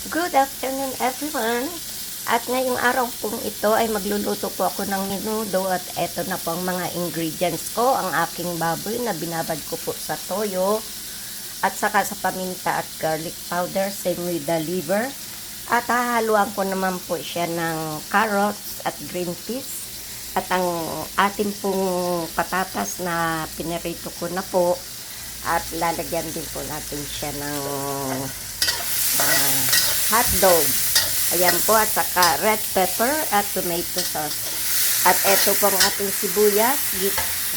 Good afternoon everyone! At ngayong araw pong ito ay magluluto po ako ng menudo at eto na po ang mga ingredients ko. Ang aking baboy na binabad ko po sa toyo at saka sa paminta at garlic powder, same with the liver. At hahaluan ko naman po siya ng carrots at green peas. At ang ating pong patatas na pinirito ko na po at lalagyan din po natin siya ng hotdog. Ayan po, at saka red pepper at tomato sauce. At eto po ang ating sibuyas,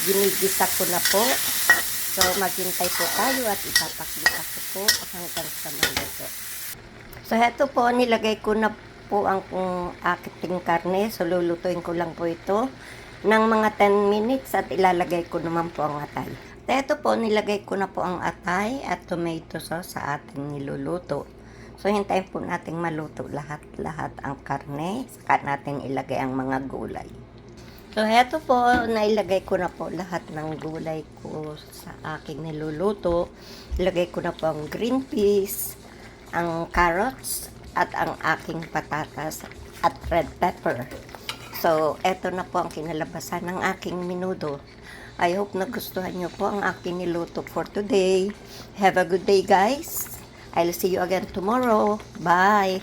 ginigisa ko na po. So maghintay po tayo at ipapakita ko po hanggang sa maluto. So eto po, nilagay ko na po ang aking karne. So lulutuin ko lang po ito ng mga 10 minutes at ilalagay ko naman po ang atay. Eto po, nilagay ko na po ang atay at tomato sauce sa ating niluluto. So, hintayin po natin maluto lahat ang karne. Saka natin ilagay ang mga gulay. So, heto po, nailagay ko na po lahat ng gulay ko sa aking niluluto. Ilagay ko na po ang green peas, ang carrots, at ang aking patatas at red pepper. So, eto na po ang kinalabasan ng aking menudo. I hope nagustuhan nyo po ang aking niluto for today. Have a good day, guys. I'll see you again tomorrow. Bye!